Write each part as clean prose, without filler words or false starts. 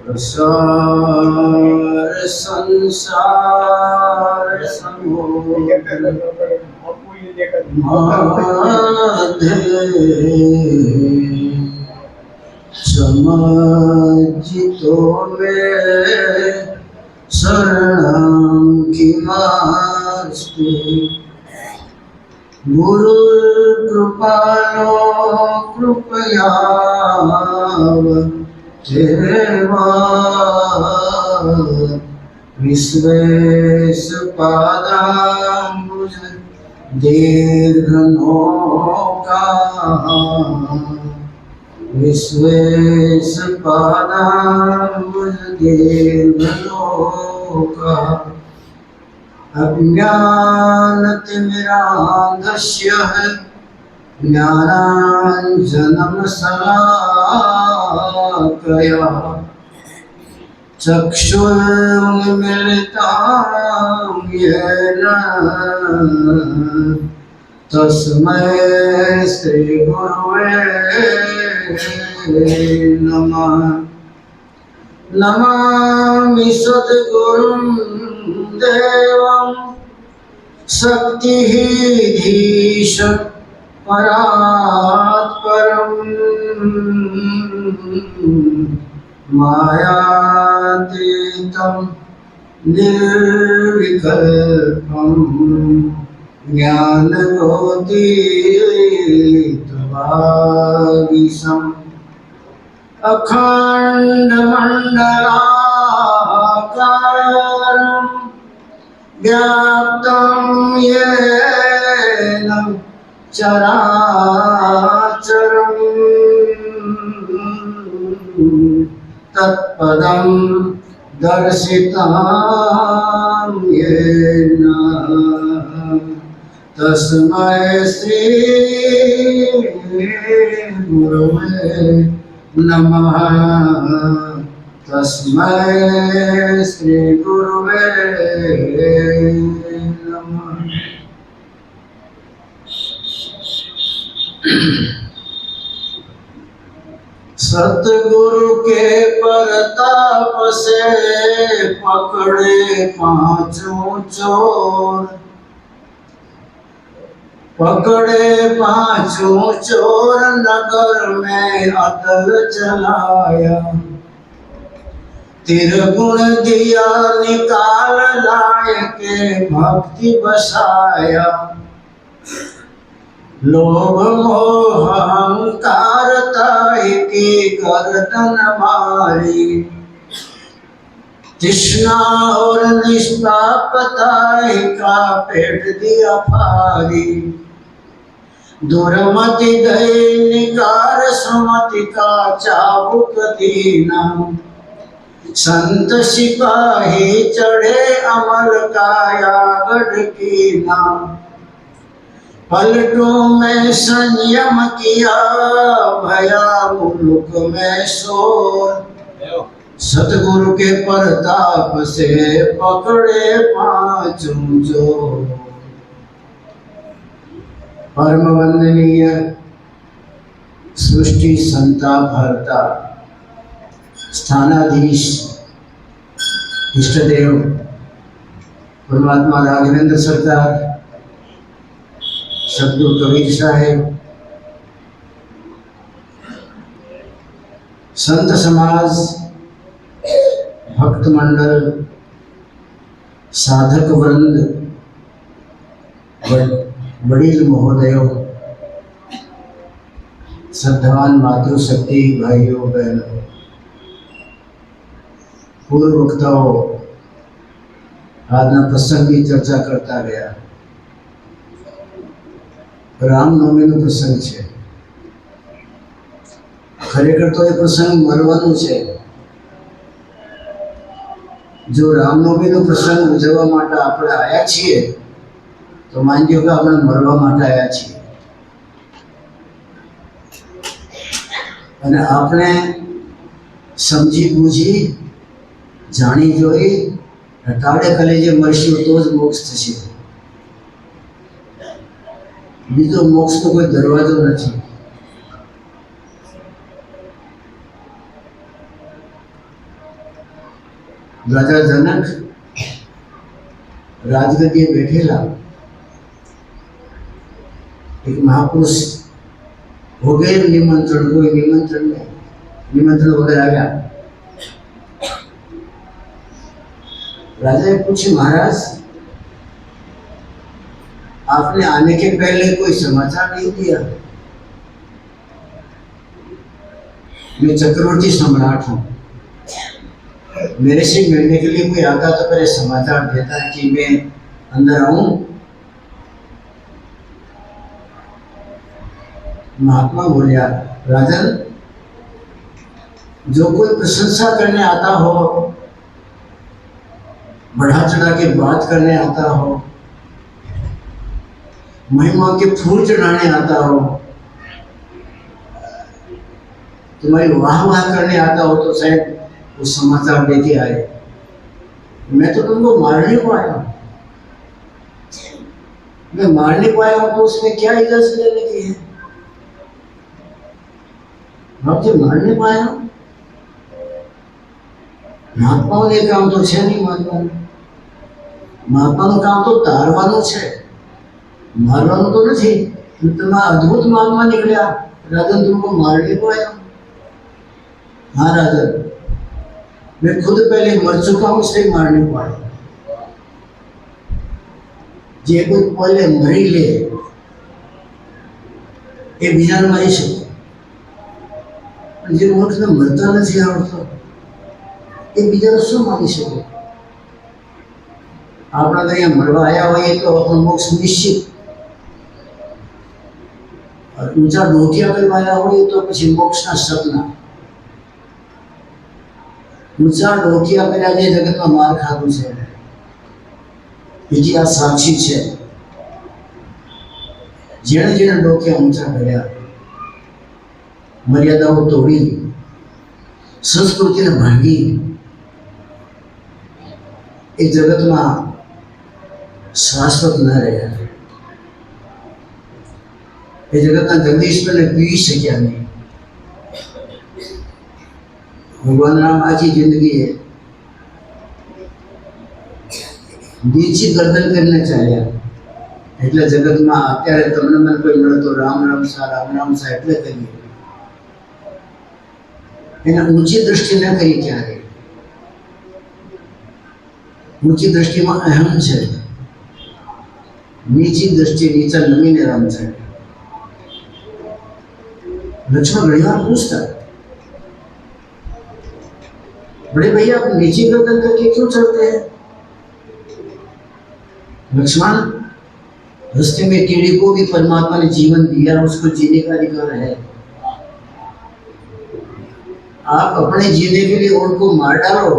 प्रसार संसार समुद्र माधे समझितो में शरणं किमास्ति गुरु कृपालो कृपया देवा विश्वेशपादाम्बुज दीर्घनौका विश्वेशपादाम्बुज दीर्घनौका अज्ञानतिमिरान्धस्य ज्ञानाञ्जनशलाकया चक्षुरुन्मिलितं येन तस्मै श्रीगुरवे नमः। नमामि सद्गुरुं देवं शक्तिः धीश परात्परम् मायातीतं निर्विकल्पं ज्ञानज्योतिर्वागीशम् अखण्डमण्डलाकारं व्याप्तं येन चराचरं तत्पदं दर्शितं येन तस्मै श्री गुरवे नमः। तस्मै श्री गुरवे नमः। सतगुरु के प्रताप से पकड़े पांचों चोर, पकड़े पांचों चोर नगर में अदल चलाया, तिरगुण दिया निकाल लाए के भक्ति बसाया। लोभ मोह अहंकार ताई की गर्दन मारी, तृष्णा और निष्पापताई का पेट दिया फारी। दुर्मति दई निकार सुमति का चाबुक दीना, संत सिपाही चढ़े अमल काया गढ़ कीना। पलटों में संयम किया भया मुल्क में शोर, सतगुरु के प्रताप से पकड़े पांचों चोर। परम वंदनीय सृष्टि संता भरता स्थानाधीश इष्टदेव परमात्मा राघवेंद्र सरकार, सदगुरु कबीर साहेब, संत समाज, भक्त मंडल, साधक वृंद, वडील महोदयों, श्रद्धावान मातृशक्ति भाइयों बहनों, पूर्व वक्ताओं, આજના પ્રસંગની ચર્ચા કરતા ગયા। રામનવમીનો પ્રસંગ છે। ખરેખર તો એ પ્રસંગ મરવાનો છે। જો રામનવમીનો પ્રસંગ ઉજવવા માટે આપણે આવ્યા છીએ તો માનજો કે આપણે મરવા માટે આવ્યા છીએ। અને આપણે સમજી બૂજી જાણી જોઈ તાળે કલેજે મરશું તો જ મોક્ષ થશે। બીજો મોક્ષનો કોઈ દરવાજો નથી। રાજા જનક રાજગદ્દીએ બેઠેલા એક મહાપુરુષ વગેરે નિમંત્રણ કોઈ નિમંત્રણ વગર આવ્યા. राजा पूछे, महाराज आपने आने के पहले कोई समाचार नहीं दिया. मैं चक्रवर्ती सम्राट हूं, मेरे से मिलने के लिए कोई आता तो पहले समाचार देता है कि मैं अंदर आऊं. महात्मा बोलिया, राजन जो कोई प्रशंसा करने आता हो, बढ़ा चढ़ा के बात करने आता हो, महिमा के फूल चढ़ाने आता हो, तुम्हारी वाह वाह करने आता हो तो शायद वो समाचार देके आए. मैं तो तुमको मारने को आया हूं. मैं मारने को आया हूं तो उसमें क्या इजाजत लेने की है? आपसे मारने को आया हूं. મહાત્માઓનું એ કામ તો છે નહીં. મહાત્માનું કામ તો તારવાનું છે, મારવાનું તો નથી. તમે અદ્ભુત મહાત્મા નીકળ્યા. राजन तुमको मारने को आया? हाँ राजन, मैं खुद पहले मर चुका हूं इसलिए मारने को आया. जे कोई पहले मरी ले એ બીજાને મારી શકે. જે મોક્ષને મરતા નથી આવડતો એ બીજાને શું મારી શકે? આપણા અહીંયા મરવા આવ્યા હોઈએ તો આપણો મોક્ષ નિશ્ચિત. ઊંચા ડોકિયા કરવા આવ્યા હોઈએ તો પછી મોક્ષના સપના. ઊંચા ડોકિયા કર્યા જે જગતમાં માર ખાધું છે, ઇતિહાસ સાક્ષી છે. જેણે જેણે ડોકિયા ઊંચા કર્યા, મર્યાદાઓ તોડી, સંસ્કૃતિને ભાંગી, એ જગતમાં શાશ્વત ન રહ્યા. એ જગતના જગદીશ્વરને પી શક્યા નહીં. ભગવાન રામ આખી જિંદગીએ નીચી ગરદન કરીને ચાલ્યા. એટલે જગતમાં અત્યારે તમને મને કોઈ મળે તો રામ રામ સા એટલે કહીએ. એને ઊંચી દ્રષ્ટિ ન કરી ક્યારે. ઊંચી દ્રષ્ટિમાં અહમ છે, નીચી દ્રષ્ટિ નીચે નમીને રામ છે. लक्ष्मण घड़ियाल पूछता, बड़े भैया आप नीचे गर्दन करके क्यों चलते हैं? लक्ष्मण, रास्ते में कीड़ी को भी परमात्मा ने जीवन दिया, उसको जीने का अधिकार है. आप अपने जीने के लिए उनको मार डालो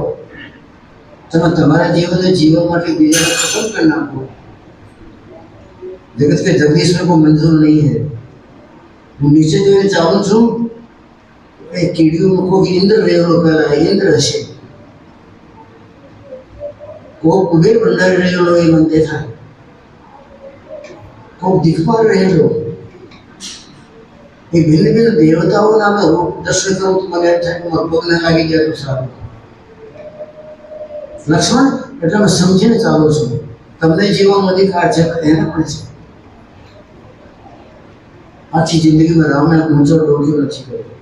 तो तुम्हारा जीवन है, जीवन માટે બીજાને ખતમ કરી નાખો. जगत के जगदीश्वर को मंजूर नहीं है. હું નીચે જોઈને ચાલું છું, એ કીડીઓ કોઈ ઇન્દ્ર રહેલો પહેલા ઇન્દ્ર હશે, કોઈ કુબેર ભંડારી રહેલો એ મને દેખાય, કોઈ દિખપાલ રહેલો, એ ભિન્ન ભિન્ન દેવતાઓના અમે દર્શન કરું તો મને એમ થાય કે મારા પગને લાગી ગયા તો સારું. લક્ષ્મણ, એટલે હું સમજીને ચાલું છું. તમને જીવવાનો અધિકાર છે એને પણ છે. આખી જિંદગીમાં રામને ઊંચો ડોક્યો નથી કર્યો.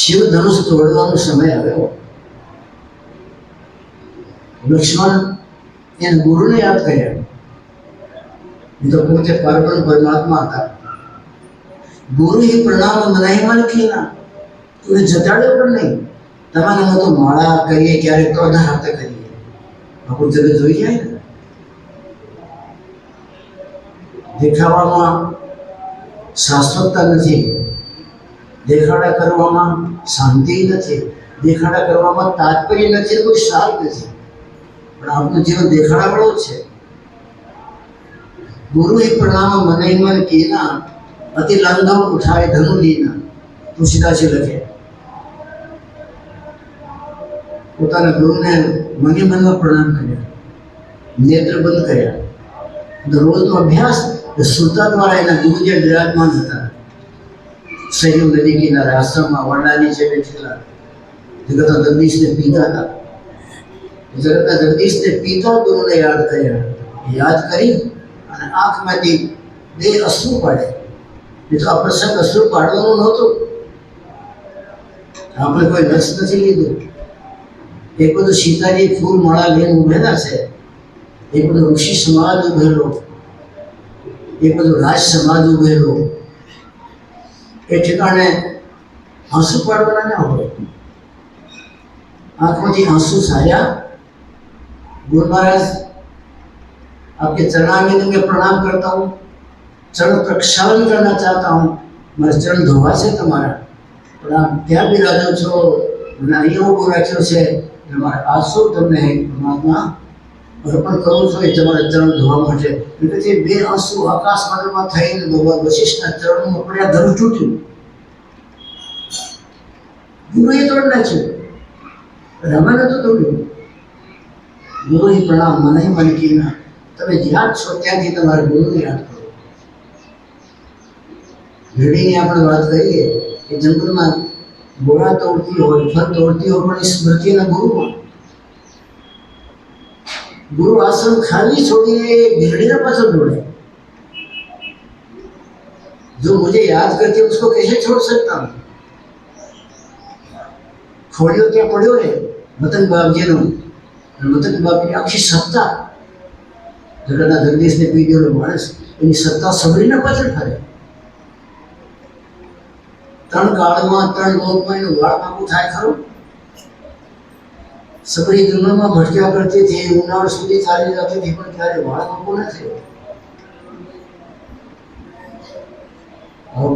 શિવ ધનુષ તોડવાનો સમય આવ્યો. લક્ષ્મણ એને ગુરુને યાદ કર્યા. એ તો પોતે પરબ્રહ્મ પરમાત્મા હતા. ગુરુ ही प्रणाम मनाई मन कीना तुझे जताड़े पर नहीं. તમારે તો માળા કરીએ ક્યારેક તો અધા હાથે કરીએ. આપણું જગત જોઈ જાય ને, દેખાવામાં શાશ્વતતા નથી, દેખાડા કરવામાં શાંતિ નથી, દેખાડા કરવામાં તાત્પર્ય નથી, કોઈ સાર નથી. પણ આપણું જીવન દેખાડાવાળો છે. ગુરુ ही प्रणाम मनाई मन कीना अति लंघन उठाए धनु लीना. तुलसीदासे લખે, પોતાના ગુરુને મને મનમાં પ્રણામ કર્યા, નેત્ર બંધ કર્યા. રોજનો અભ્યાસ સુરતા દ્વારા એના ગુરુ જે વિરાજમાન હતા, સરયુ નદી કિનારે આશ્રમમાં વરડા નીચે બેઠેલા, જગતના જગદીશને પીતા હતા. જગતના જગદીશને પિતા ગુરુને યાદ કર્યા. યાદ કરી અને આંખમાંથી બે અશ્રુ પાડે. એ તો આ પ્રસંગ અશ્રુ પાડવાનું નહોતું. આપણે કોઈ રસ નથી લીધું. એક બધું સીતાજી ફૂલ માળા લઈને ઉભેલા છે, એક બધું ઋષિ સમાજ ઉભેલો, એક બધું રાજ સમાજ ઉભેલો. એ ઠેકાણે આંસુ પાડવાના ના હોય. आंखों आंसू साया. गुरु महाराज आपके चरणारविंद में प्रणाम करता हूँ, चरण प्रक्षालन करना चाहता हूँ. मारा चरण धोवा से तमारा पण आप क्या बिराजो छो અને અહીંયા ઉભો રાખ્યો છે એટલે મારે આંસુ તમને પરમાત્મા અર્પણ કરું છું એ તમારા ચરણ ધોવા માટે. એટલે તે બે આંસુ આકાશ માર્ગમાં થઈને ભગવાન વશિષ્ઠના ચરણમાં પડ્યા. ધરું તૂટ્યું. ગુરુએ તોડ નાખ્યું. રમાને તો તોડ્યું. ગુરુની પ્રણામ મને મન કીના. તમે જ્યાં છો ત્યાંથી તમારા ગુરુને યાદ કરો. ભેડીની આપણે વાત કરીએ કે જંગલમાં ગોળા તોડતી હોય, ફળ તોડતી હોય, પણ એ સ્મૃતિના ગુરુમાં. ગુરુ આશ્રમ ખાલી છોડીને ભેડીના પાછળ દોડે. जो मुझे याद करती है उसको कैसे छोड़ सकता हूँ? खोड़ियो क्या पड़्यो रे મતન બાપજીનો. મતન બાપની આખી સત્તા જગતના જગદીશને પી ગયેલો માણસ, એની સત્તા સબરીના પાછળ ફરે. ત્રણ કાળમાં ત્રણ લોકમાં એનું વાળ પાકું થાય ખરું? સબરી જન્મમાં ભટક્યા કરતી હતી, ઉનાળ સુધી ચાલી જતી હતી, પણ ક્યારે વાળ પાકું ન થયો.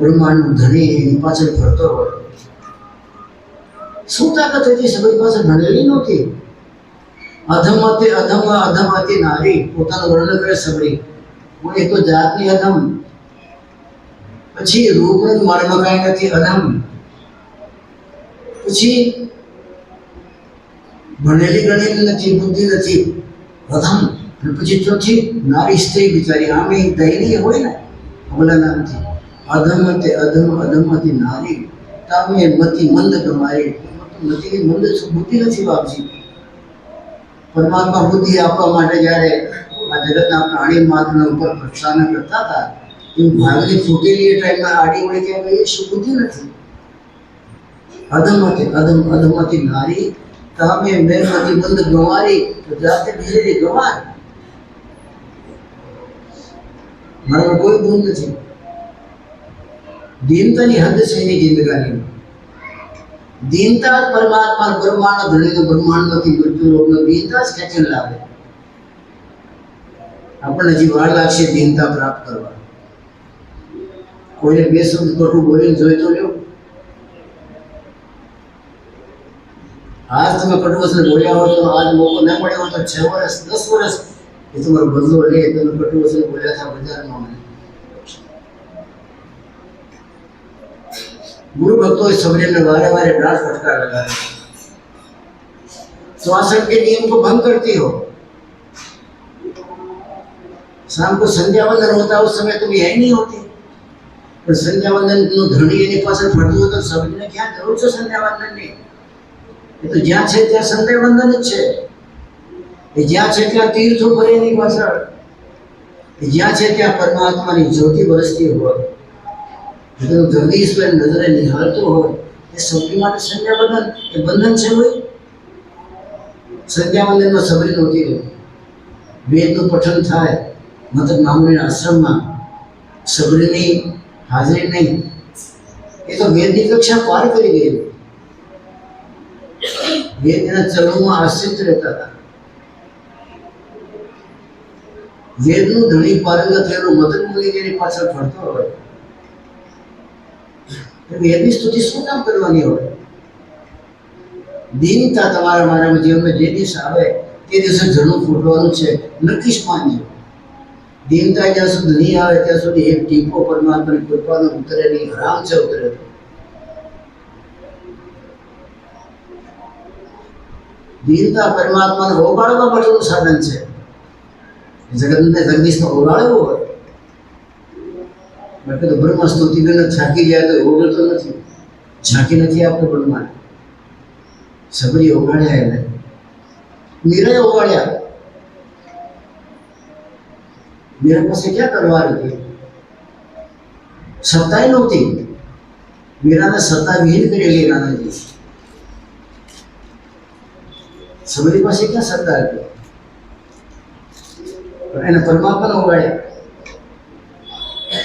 બ્રહ્માંડ ધણી એની પાછળ ફરતો હોય. શું તાકાત હતી સબરી પાસે? ભણેલી નહોતી. અધમથી અધમ અધમથી નારી પોતાનું વર્ણન કરે સબરી. હું એ તો જાતની અધમ. પછી રૂપનું મારામાં કાંઈ નથી, અધમ. પછી ભણેલી ગણેલી નથી, બુદ્ધિ નથી, અધમ. અને પછી ચોથી નારી સ્ત્રી બિચારી, આમે દયનીય હોય ને અમલા નામથી. અધમતે અધમ અધમથી નારી તામે મતિ મંદ તમારી. મતિ મંદ બુદ્ધિ નથી બાપજી. પરમાત્મા બુદ્ધિ આપવા માટે જ્યારે આ જગતના પ્રાણી માત્રના ઉપર પ્રક્ષાલન કરતા હતા, એવું ભાગની ફૂટેલી એ ટાઈમમાં આડી વળી કે એ શું બુદ્ધિ નથી. અધમથી અધમ અધમથી નારી તામે મેં મતિ મંદ ગંવારી. તો જાતે બીજેલી ગંવાર. મારો કોઈ ગુણ નથી. દીનતાની હદ છે એની જિંદગાની. દીનતા જ પરમાત્મા બ્રહ્માંડ ધણીનો બ્રહ્માંડમાંથી મૃત્યુ લોકનો દીનતા જ ખેંચીને લાવે. આપણને હજી વાર લાગશે દીનતા પ્રાપ્ત કરવા. કોઈને બે શબ્દ ખોટું બોલીને જોઈ તો લ્યો. આજ તમે કટુ વચન બોલ્યા હોય તો આજ મોકો ન મળ્યો હોય તો 6 વર્ષ 10 વર્ષ એ તમારો બદલો લે. તમે કટુ વચન બોલ્યા હતા બજારમાં. गुरु भक्तों सबने वारे वारे डांट फटकार लगा रहे. श्वासन के नियम को भंग करती हो. शाम को संध्या वंदन होता है, उस समय तुम यही नहीं होती. पर संध्या वंदन नो धणी एनी पाछळ फरતું હોય તો सबने क्या જરૂર છે સંધ્યા વંદનની? એ તો જ્યાં છે ત્યાં સંધ્યા વંદન જ છે. એ જ્યાં છે ત્યાં તીર્થો ભરે એની પાછળ. એ જ્યાં છે ત્યાં પરમાત્માની જ્યોતિ વરસતી હોય. જો જગદીશ પર નજરે નિહાળતો હોય એ સબરી માટે સંધ્યા વંદન એ બંધન છે. હોય સંધ્યા વંદનમાં સબરી નહોતી હોય. વેદનું પઠન થાય મતલબ મામૂલી આશ્રમમાં, સબરીની હાજરી નહીં. એ તો વેદની કક્ષા પાર કરી ગઈ. વેદ એના ચરણોમાં આશ્રિત રહેતા હતા. વેદનું ધણી પારંગત થયેલું મદન મુનિ એની પાછળ ફરતો હોય. વેદની સ્તુતિ શું કામ કરવાની હોય? દીનતા તમારા મારા જીવનમાં જે દિવસ આવે તે દિવસે ઝરણું ફૂટવાનું છે. નક્કી જ માનજો. દીનતા જ્યાં સુધી નહીં આવે ત્યાં સુધી એક ટીપો પરમાત્માની કૃપાનો ઉતરે નહીં. હરામ છે ઉતરે. દીનતા પરમાત્માને ઓગાળવા માટેનું સાધન છે. જગતને જગદીશને ઓગાળવું હોય બાકી તો બ્રહ્મ સ્તુતિ કરીને થાકી જાય તો ઓગળતો નથી. ઝાંકી નથી આપતો બ્રહ્માંડ. સબરી ઓગાળ્યા એને મીરાએ ઓગાળ્યા. મીરા પાસે ક્યાં તલવાર હતી? સત્તાય નહોતી. મીરાને સત્તા વિહીન કરેલી નાનાજી. સબરી પાસે ક્યાં સત્તા હતી? એને પરમાત્માને ઓગાળ્યા.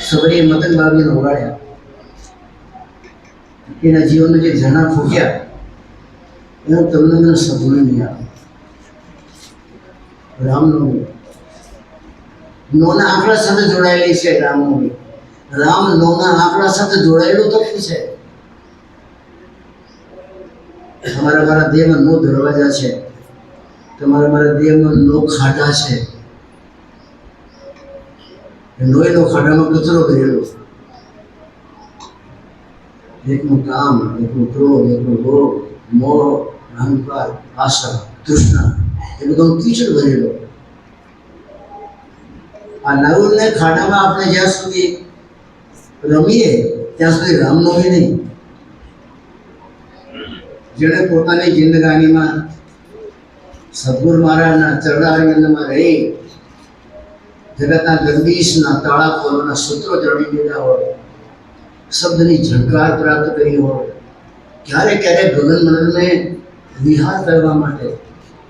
સબરીએ મતન બાબીને ઓગાળ્યા. એના જીવનમાં જે ઝરણા ફૂટ્યા એનું તમને મને સભું નહીં આવે. રામનવમી નોના આંકડા સાથે જોડાયેલી છે. રામનવમી રામ નવના આંકડા સાથે જોડાયેલું તત્વ છે. તમારા મારા દેહમાં 9 દરવાજા છે. તમારા મારા દેહમાં 9 ખાડા છે. 9 ખાડામાં કચરો ભરેલો. એકનું કામ, એકનું ક્રોધ, એકનું લોભ, મોહ, અહંકાર, આશા, તૃષ્ણા, એ બધું કીચડ ભરેલો. આ નવને ખાડામાં આપણે જ્યાં સુધી રમીએ ત્યાં સુધી રામનવમી નહીં. જેણે પોતાની જિંદગાનીમાં સદગુરુ મહારાજના ચરણારવિંદમાં રહી જગતના જગદીશના તાળા ખોલવાના સૂત્રો જણી દીધા હોય, શબ્દની ઝંકાર પ્રાપ્ત કરી હોય, ક્યારેક ક્યારેક ગગનમંડળને વિહાર કરવા માટે,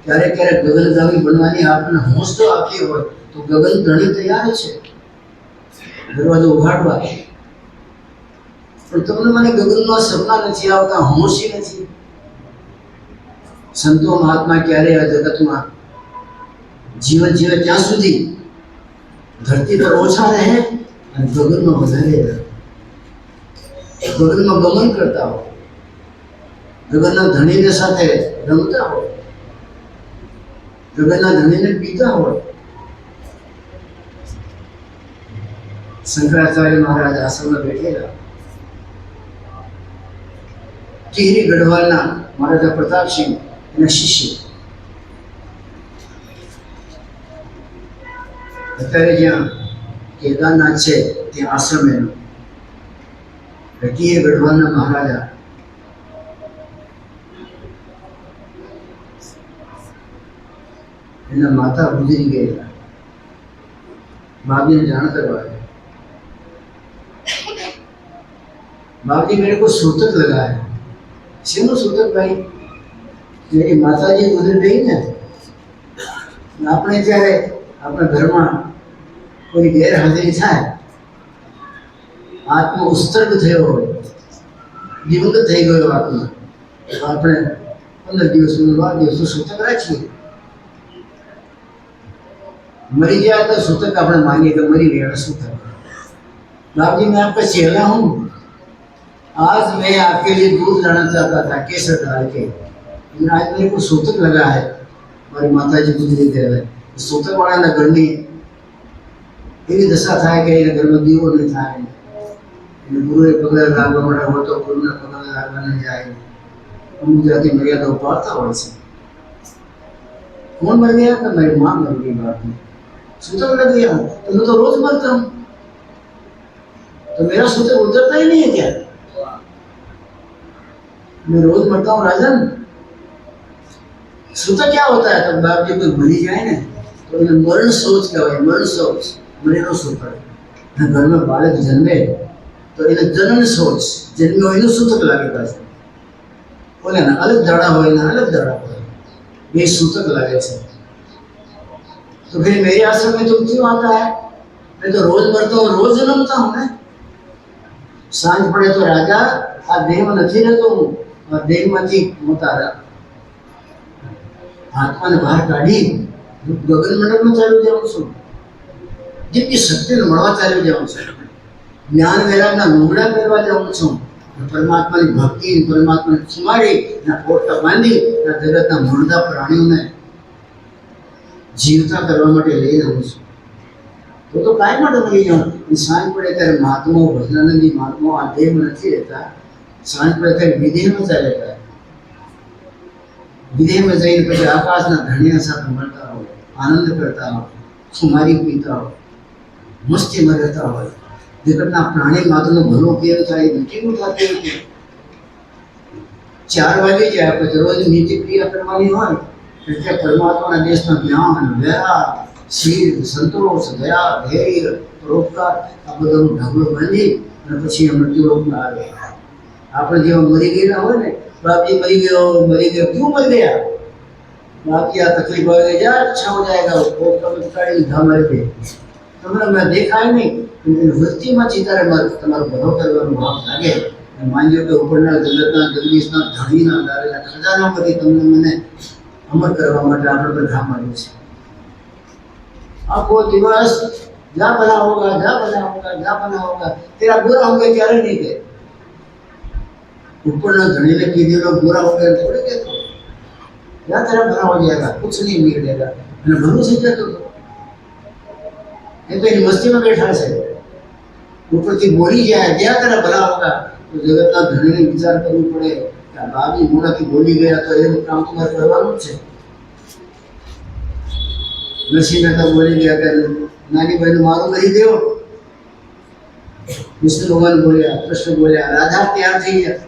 ક્યારેક ક્યારેક ગગનગામી બનવાની આપણને હોંશ આપી હોય તો ગગન ધણી તૈયાર છે દરવાજો ઉઘાડવા. પણ તમને મને ગગનમાં સપના નથી આવતા, હોંશી નથી. સંતો મહાત્મા ક્યારે આ જગતમાં જીવન જીવે ત્યાં સુધી ધરતી પર ઓછા રહે અને ગગનમાં વધારે રહે. ગગનમાં ગમન કરતા હોય, ગગનના ધણીને સાથે રમતા હોય, ગગનના ધણીને પીતા હોય. શંકરાચાર્ય મહારાજ આશ્રમમાં બેઠેલા. ટિહરી ગઢવાલના મહારાજા પ્રતાપસિંહ એના શિષ્ય. અત્યારે જ્યાં કેદારનાથ છે ત્યાં આશ્રમ એનો. ટિહરી ગઢવાલના મહારાજા એના માતા ગુજરી ગયેલા. बाबजी ने जान करवाया, बाबजी मेरे को सूतक लगा है. શેનો સૂતક ભાઈ? मेरी माताजी गुजर गई ने, આપણે જ્યારે આપણા ઘરમાં કોઈ ગેરહાજરી થાય, આત્મા ઉત્સર્ગ થયો હોય, દિવંગત થઈ ગયો આત્મા, તો આપણે 15 દિવસનું 12 દિવસનું સૂતક રાખીએ. मरी गया तो सूतक આપણે માનીએ કે મરી ગયા सूतक. बाबूजी मैं आपका चेला हूँ, आज मैं आपके लिए दूध लाना चाहता था केसर डाल के, लेकिन आज मेरे को सूतक लगा है. મારી માતાજી ગુજરી ગયા. सूतक वाળાના ઘરની એવી દશા થાય કે એના ઘરમાં દીવો નહીં થાય. એટલે ગુરુએ પગલા લાગવા માટે હોય તો ગુરુના પગલા લાગવા નહીં જાય. અમુક જાતિ મર્યાદાઓ પાળતા હોય છે. कौन मर गया? तो मेरी माँ मर गई. बात में सूतक लग गया हूँ तो मैं तो रोज मरता हूँ, तो मेरा सूतक उतरता ही नहीं है क्या? मैं रोज मरता हूँ राजन. सूतक क्या होता है? तब बाप जब कोई मरी जाए ना तो इन्हें मरण सोच क्या है? मरण सोच मरेनो सूतक. घर में बालक जन्मे तो इन्हें जनन सोच जन्मे हो इन्हें सूतक लागे पास. बोले ना अलग दाड़ा हो ना अलग दाड़ा हो, ये सूतक लगे छे. तो फिर मेरे आश्रम में तुम क्यों आता है? मैं तो रोज मरता हूँ, रोज जन्मता हूँ. मैं सांझ पड़े तो राजा आ देह में नहीं रहता हूँ, और देह में होता रहा आत्मा ने बाहर काढ़ी गगन मंडल में चालू जाऊँ छू. जितनी शक्ति ने મળવા ચાલ્યો જાઉં છું. જ્ઞાન વૈરાગના લુગડા પહેરવા જાઉં છું. પરમાત્માની ભક્તિ, પરમાત્માને સુમાડી ના પોટલા બાંધી ના જગતના મુર્દા પ્રાણીઓને જીવતા કરવા માટે લઈ આવું છું. તો કાંઈ માટે મળી જાઉં. સાંજ પડે ત્યારે મહાત્માઓ, ભજનાનંદી મહાત્માઓ આ દેહમાં નથી રહેતા. સાંજ પડે ત્યારે વિદેહમાં ચાલે જાય. વિદેહમાં જઈને પછી આકાશના ધણિયા સાથે મળતા હોય, આનંદ કરતા હોય, સુમારી પીતા હોય, મસ્તીમાં રહેતા હોય. જગતના પ્રાણી માત્રનો ભલો કેમ થાય મીટિંગ થતી હતી. 4 વાગે જાય પછી રોજ નીતિ ક્રિયા કરવાની હોય એટલે પરમાત્માના દેશમાં જ્ઞાન, દયા, શીલ, સંતોષ, દયા, ધૈર્ય, પરોપકાર આ બધાનું ઢગલો બાંધી અને પછી આ મૃત્યુલોકમાં આવે. આપણે જેવા મરી ગયેલા હોય ને, બાપજી મરી ગયો ક્यों मर गया? बाकी આ તકલીફ આવે જા अच्छा हो जाएगा, वो कभी काढ़ी લીધા મારી દે. તમને મેં દેખાય નહીં, પણ વૃત્તિમાંથી તમારો ભલો કરવાનો ભાવ લાગે. માનજો કે ઉપરના જગતના જગદીશના ધણીના દારેલા ખજાનામાંથી તમને મને અમર કરવા માટે આપણે પર કામ આવ્યું છે. આખો દિવસ જા બના હોગા તેરા बुरा होगा ક્યારે નહીં કહે. ઉપરના ધણીને કીધેલો बुरा होगा થોડે કહેતો, જા તેરા बना हो जाएगा, कुछ नहीं मिलेगा. અને ભલું થઈ જતું હતું. એ તો એની મસ્તીમાં બેઠા છે. ઉપરથી બોલી જાય જ્યાં તેરા ભલા હોગા, તો જગતના ધણીને વિચાર કરવું પડે કે આ બાબી મોડાથી બોલી ગયા તો એનું કામ તમારે કરવાનું છે. નરસિંહ મહેતા બોલી ગયા કે નાની બહેન મારું કરી દેવો. વિષ્ણુ ભગવાન બોલ્યા, કૃષ્ણ બોલ્યા, રાધા તૈયાર થઈ ગયા.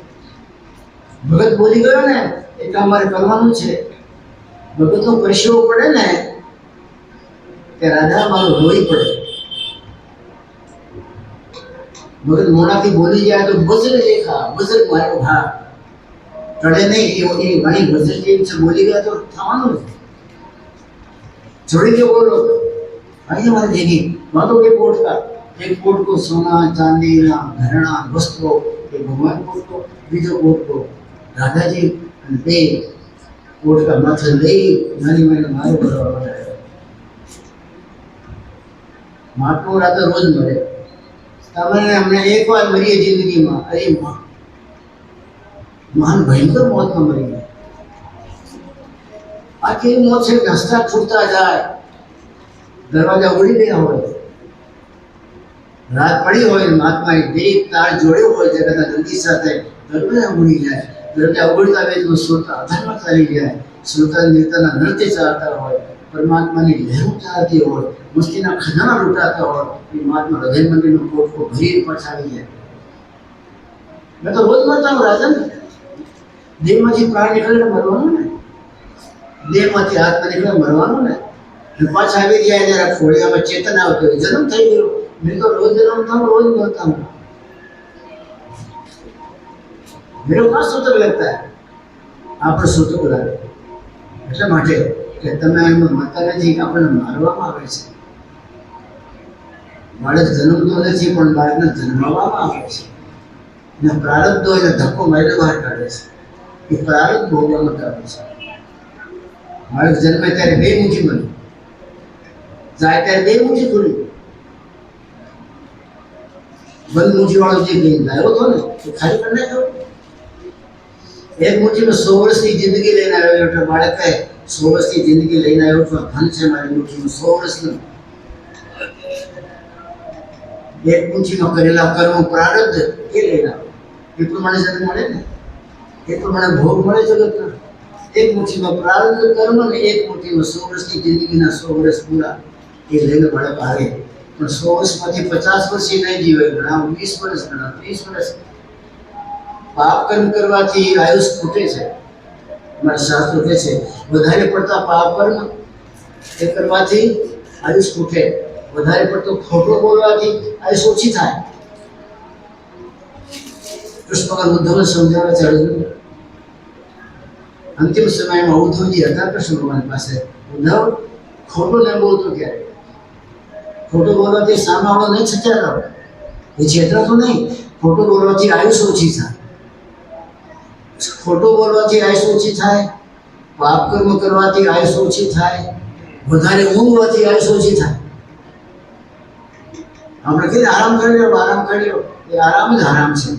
ભગત બોલી ગયો ને એ કામ મારે કરવાનું છે. ભગતનો પરસેવો પડે ને કે રાધા મારું રોઈ પડે. ભગત મોડાથી બોલી જાય તો વજ્ર દેખા, વજ્ર માર્યો ઘા ટળે નહીં. એ વાણી વજ્ર જેવી છે, બોલી ગયા તો થવાનું જ. जोड़ी के बोलो भाई हमारे देगी बातों के कोट का एक कोट को सोना चांदी ना घरना वस्त्रों एक भगवान कोट को बीजो कोट को राधा जी पे कोट का माथे ले नानी मैंने मारो करवा बनाया. महात्मा राधा रोज मरे. तमने हमने एक बार मरी है जिंदगी में. अरे महान भयंकर मौत में मरी है. आखिर मौत से हंसता छूटता जाए. दरवाजा उड़ी गया हो, रात पड़ी हो, महात्मा एक तार जोड़े हो जगत जल्दी साथ दरवाजा उड़ी जाए. दरवाजा उड़ता वे तो श्रोता अधर्म चली जाए. श्रोता निर्तना नृत्य चाहता हो, परमात्मा ने लहरों चाहती हो, मस्ती ना खजाना लुटाता हो. महात्मा हृदय मंदिर में कोट को भरी पछाड़ी है. मैं तो रोज मरता हूँ राजन. देह में प्राण निकले मरवाना ने, દેહમાંથી આત્મા નીકળે મરવાનું ને. પાછા આવી જાય જરા ખોડિયામાં ચેતન આવતો જન્મ થઈ ગયો. મેં તો રોજ જન્મ થાઉં, રોજ મરતા हूँ. मेरे पास सूत्र लगता है, આપણે સૂતક લાગે. એટલા માટે કે તમે એમાં મરતા નથી, આપણને મારવામાં આવે છે. બાળક જન્મતો નથી પણ બાળકને જન્માવવામાં આવે છે. અને પ્રારબ્ધ એને ધક્કો મારીને બહાર કાઢે છે. એ પ્રારબ્ધ ભોગવા માટે આવે છે. બાળક જન્મે ત્યારે બે મુઠ્ઠી બની જાય, ત્યારે બે મુઠ્ઠી ખુલી. બંધ મુઠ્ઠી વાળો જે લાવ્યો હતો ને એ ખાલી કરી નાખ્યો. એક મુઠ્ઠીમાં 100 વર્ષની જિંદગી લઈને આવ્યો. એટલે બાળકે 100 વર્ષની જિંદગી લઈને આવ્યો તો ધન છે મારી મુઠ્ઠીમાં 100 વર્ષનું. એક મુઠ્ઠીમાં કરેલા કર્મ પ્રારબ્ધ એ લઈને આવ્યો. એ પ્રમાણે જન્મ મળે ને, એ પ્રમાણે ભોગ મળે જગતના. एक मुट्ठी में प्रारब्ध कर्म ने एक मुट्ठी में 100 वर्ष की जिंदगी ना 100 वर्ष पूरा ये लेने बड़े भागे. पर 100 वर्ष માંથી 50 વર્ષ ही नहीं जीवे, घણા 20 વર્ષ, ઘણા 30 વર્ષ. પાપ કર્મ કરવાથી આયુષ ખૂટે છે. અમારા શાસ્ત્રો કહે છે વધારે પડતા પાપ કર્મ એ કરવાથી આયુષ ખૂટે. વધારે પડતો ખોટો બોલવાથી આયુષ ઓછી થાય. કૃષ્ણ ભગવાન ઉદ્ધવને સમજાવે છે અર્જુન. अंतिम समय में उद्धव जी હતા કૃષ્ણ ભગવાન પાસે. ઉદ્ધવ ખોટું ન બોલતો ક્યારે. ખોટું બોલવાથી સામેવાળો નહીં છેતરાતો. એ છેતરાતો નહીં. ખોટું બોલવાથી આયુષ ઓછી થાય. ખોટું બોલવાથી આયુષ ઓછી થાય. પાપ કર્મ કરવાથી આયુષ ઓછી થાય. વધારે ઊંઘવાથી આયુષ ઓછી થાય. આપણે કહીએ આરામ કરી લો, આરામ કરી લો. એ આરામ જ આરામ છે.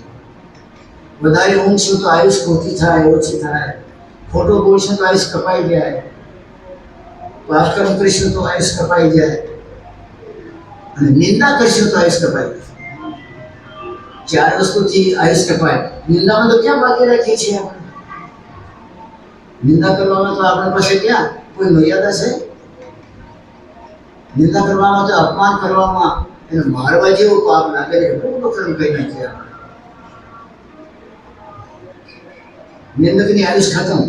વધારે ઊંઘશું તો આયુષ ઓછી થાય, ઓછી થાય. ખોટો બોલશું તો આયુષ કપાઈ જાય. પાપ કર્મ કરીશું તો આયુષ કપાઈ જાય. અને નિંદા કરીશું તો આયુષ કપાઈ જાય. 4 વસ્તુથી આયુષ કપાય. નિંદામાં તો ક્યાં બાકી રાખીએ છીએ આપણે? નિંદા કરવામાં તો આપણી પાસે ક્યાં કોઈ મર્યાદા છે? નિંદા કરવામાં તો અપમાન કરવામાં એને મારવા જેવું પાપ લાગે છે. બહુ કર્મ કરી નાખીએ આપણે. નિંદકની આયુષ ખતમ.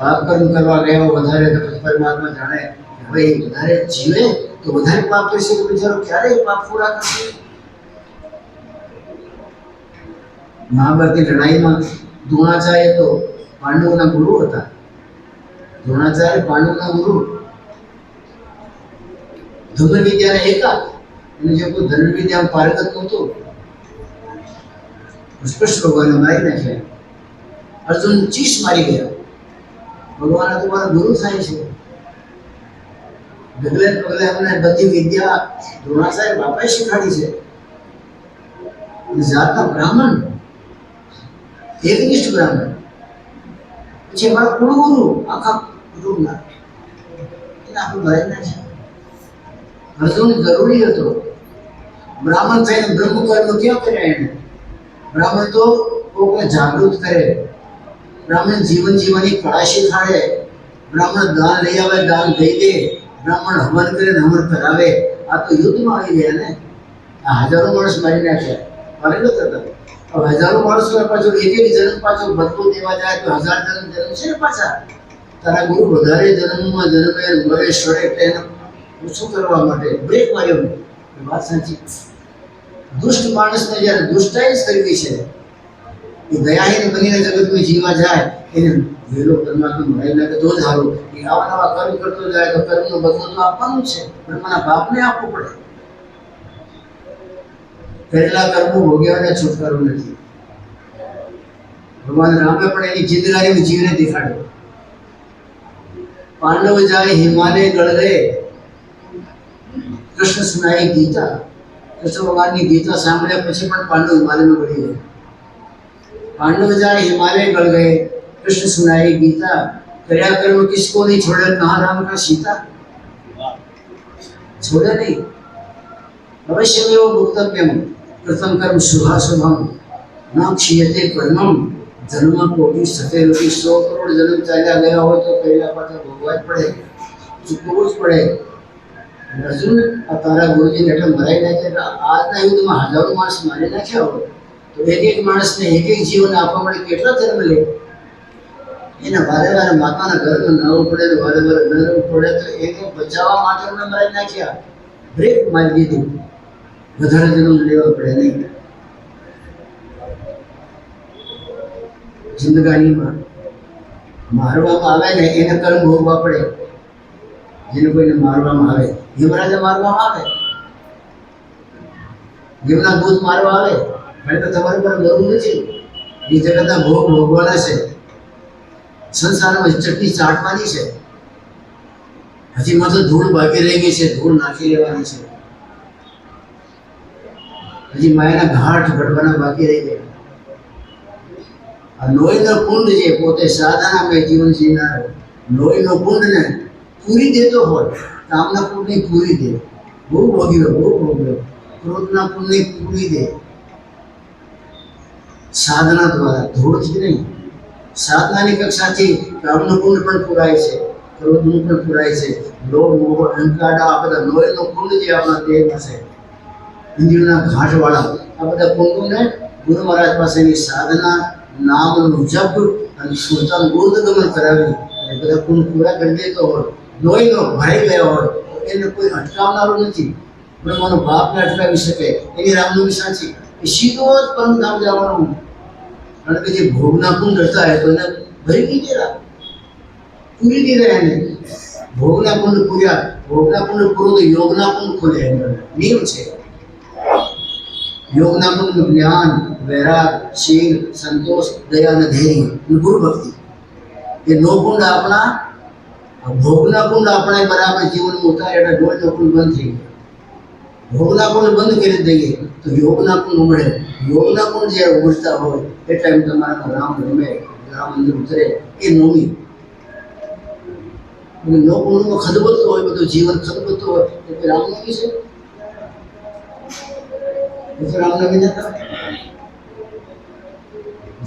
પાપ કર્મ કરવા ગયા વધારે તો પછી પરમાત્મા જાણે કે હવે એ વધારે જીવે તો વધારે પાપ કરશે તો બિચારો ક્યારેય પાપ પૂરા કરશે. મહાભારતની લડાઈમાં દ્રોણાચાર્ય તો પાંડવોના ગુરુ હતા. દ્રોણાચાર્ય પાંડવોના ગુરુ. ધનુર્વિદ્યાના એકા અને જે કોઈ ધનુર્વિદ્યામાં પારંગત નહોતું પુષ્પેશ્વર ભગવાને મારી નાખ્યા. અર્જુન ચીસ મારી ગયા. ભગવાન તમારા ગુરુ થાય છે. ડગલે પગલે અમને બધી વિદ્યા દ્રોણાચાર્ય બાપાએ શીખવાડી છે. જાતના બ્રાહ્મણ, એકનિષ્ઠ બ્રાહ્મણ, પછી અમારા કુળગુરુ આખા કુટુંબના એને આપણે ભરાઈ નાખ્યા. અર્જુન જરૂરી હતો. બ્રાહ્મણ થઈને બ્રહ્મ કર્મ ક્યાં કર્યા એને? બ્રાહ્મણ તો કોઈને જાગૃત કરે, બ્રાહ્મણ જીવન જીવવાની કળા શીખાડે, બ્રાહ્મણ દાન લઈ આવે દાન દઈ દે, બ્રાહ્મણ હવન કરે હવન કરાવે. આ તો યુદ્ધમાં આવી ગયા ને. આ હજારો માણસ મારી નાખ્યા. પારંગત હતા. હવે હજારો માણસો પાછો એક એક જન્મ પાછો બદલો દેવા જાય તો 1000 જન્મ છે ને પાછા. તારા ગુરુ વધારે જન્મમાં જન્મે મરે સડે એને ઓછું કરવા માટે બ્રેક માર્યો. વાત સાચી. દુષ્ટ માણસને જ્યારે દુષ્ટાઈ જ કરવી છે એ દયાહીન બનીને જગતમાં જીવા જાય એને વેલો પરમાત્મા મળી નાખે તો જ સારું. એ આવા નવા કર્મ કરતો જાય તો કર્મનો બદલો તો આપવાનું છે પણ મારા બાપને આપવું પડે. કરેલા કર્મો ભોગવ્યાને છુટકારો નથી. ભગવાન રામે પણ એની જિંદગાની જીવને દેખાડ્યો. પાંડવ જાય હિમાલય ગળગે, કૃષ્ણ સુનાઈ ગીતા. કૃષ્ણ ભગવાનની ગીતા સાંભળ્યા પછી પણ પાંડવ હિમાલયમાં ગળી ગયા. પાંडव जाए हिमालय गढ़ गए, कृष्ण सुनाई गीता, કર્યા કર્મ કિસકો नहीं छोड़े, कहाँ राम का सीता. छोड़े नहीं. अवश्यमेव भुक्तव्यम प्रथम कर्म शुभाशुभम न क्षीयते कर्मम जन्म कोटि सतेरति. 100 करोड़ जन्म चाल्या गया हो तो પહેલા પાછા ભોગવવા જ પડે, ચૂકવવું જ પડે. અર્જુન આ તારા ગુરુજીને એટલે મરાઈ નાખ્યા. આજના યુદ્ધમાં હજારો માણસ મારી નાખ્યા હોય તો એક એક માણસને એક એક જીવન આપવા માટે કેટલા જન્મ લે? એને વારે વારે માતાના ઘરમાં નવું પડે, વારે વારે ન રહેવું પડે તો એને બચાવવા માટે એમને મરાઈ નાખ્યા. બ્રેક મારી દીધું. વધારે જન્મ લેવા પડે નહીં. જિંદગાનીમાં મારવામાં આવે ને એને કર્મ ભોગવા પડે. જેને કોઈને મારવામાં આવે, યમરાજે મારવામાં આવે, યમના દૂત મારવા આવે, એટલે તો તમારી પર ગર્વ નથી. એ જગતના ભોગ ભોગવાના છે. સંસારમાં ચટણી ચાટવાની છે. હજી માં તો ધૂળ બાકી રહી ગઈ છે, ધૂળ નાખી લેવાની છે. હજી માયાના ઘાટ ઘડવાના બાકી રહી ગયા. આ લોહીનો કુંડ જે પોતે સાધનામય જીવન જીવનાર લોહીનો કુંડને પૂરી દેતો હોય, કામના કુંડને પૂરી દે. બહુ ભોગ્યો, બહુ ભોગ્યો. ક્રોધના કુંડને પૂરી દે સાધના દ્વારા, ધૂળથી નહીં. સાધનાની કક્ષાથી કામનું કુંડ પણ પૂરાય છે, ક્રોધનું પણ પૂરાય છે. લોભ, મોહ, અહંકાર આ બધા લોહીનો કુંડ જે આપણા દેહમાં છે, ઇન્દ્રિયોના ઘાટવાળા આ બધા કુંડોને ગુરુ મહારાજ પાસેની સાધના, નામનું જપ અને સુરતાનું ઉર્ધગમન કરાવી અને બધા કુંડ પૂરા કરી દેતો હોય, લોહીનો ભરાઈ ગયા હોય તો એને કોઈ અટકાવનારું નથી. બ્રહ્માનો બાપને અટકાવી શકે એની રામનવમી સાચી. એ સીધો જ પરમધામ જવાનું. કારણ કે જે ભોગના કુંડ હતા તો એને ભરી દીધેલા, પૂરી દીધા. એને ભોગના કુંડ પૂર્યા. ભોગના કુંડ પૂરો તો યોગના કુંડ ખોલે. એનો નિયમ છે. યોગના કુંડ જ્ઞાન, વૈરાગ, શીલ, સંતોષ, દયા અને ધૈર્ય અને ગુરુ ભક્તિ. એ નો કુંડ આપણા ભોગના કુંડ આપણે બરાબર જીવનમાં ઉતારે એટલે ડોળનો કુંડ બંધ થઈ ગયો. ભોગના કુંડ બંધ કરી દઈએ તો યોગના કુંડ ઉમળે. યોગના કુંડ જ્યારે ઉમળતા હોય એ ટાઈમ તમારા રામ રમે, રામ મંદિર ઉતરે. એ નોમી નો કુંડમાં ખદબદતું હોય, બધું જીવન ખદબદતું હોય તો રામનવમી છે. રામનવમી નથી.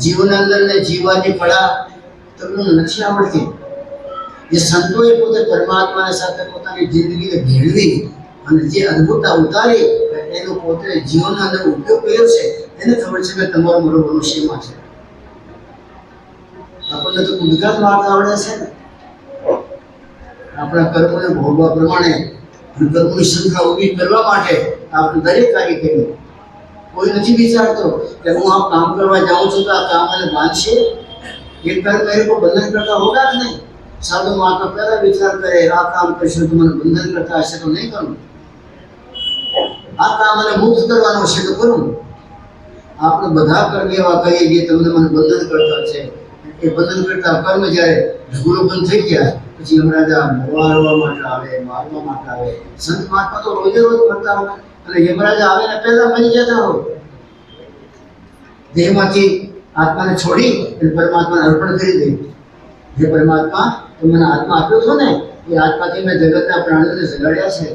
જીવન અંદર ને જીવવાની કળા તમને નથી આવડતી. જે સંતોએ પોતે પરમાત્માની સાથે પોતાની જિંદગીને ભેળવી અને જે અદ્ભુતતા ઉતારી એનો પોતે જીવનના અંદર ઉપયોગ કર્યો છે, એને ખબર છે કે તમારો મારો મનુષ્યમાં છે. આપણને તો કુદરત માર્ગ આવડે છે ને, આપણા કર્મોને ભોગવા પ્રમાણે અને કર્મોની સંખ્યા ઊભી કરવા માટે આપણે દરેક કાર્ય કર્યું. કોઈ નથી વિચારતો કે હું આ કામ કરવા જાઉં છું તો આ કામ મને બાંધશે, ये कर्म मेरे को बंधन करता होगा कि नहीं? साधु माँ का पहला विचार करे आ काम करशો તો મને બંધન કરતા હશે તો નહીં કરું, આ કામ મને મુક્ત કરવાનો છે તો કરું. આપણે બધા કર્મ એવા કરીએ જે તમને મને બંધન કરતા છે. એ બંધન કરતા કર્મ જ્યારે ઢગલો બંધ થઈ ગયા પછી યમરાજા મારવા માટે આવે, મારવા માટે આવે. સંત મહાત્મા તો રોજે રોજ કરતા હોય અને યમરાજા આવે ને પહેલા મરી જતા હોય. દેહમાંથી આત્માને છોડી અને પરમાત્માને અર્પણ કરી દે. જે પરમાત્મા તમે મને આત્મા આપ્યો છો ને, એ આત્માથી મેં જગતના પ્રાણીઓને જગાડ્યા છે,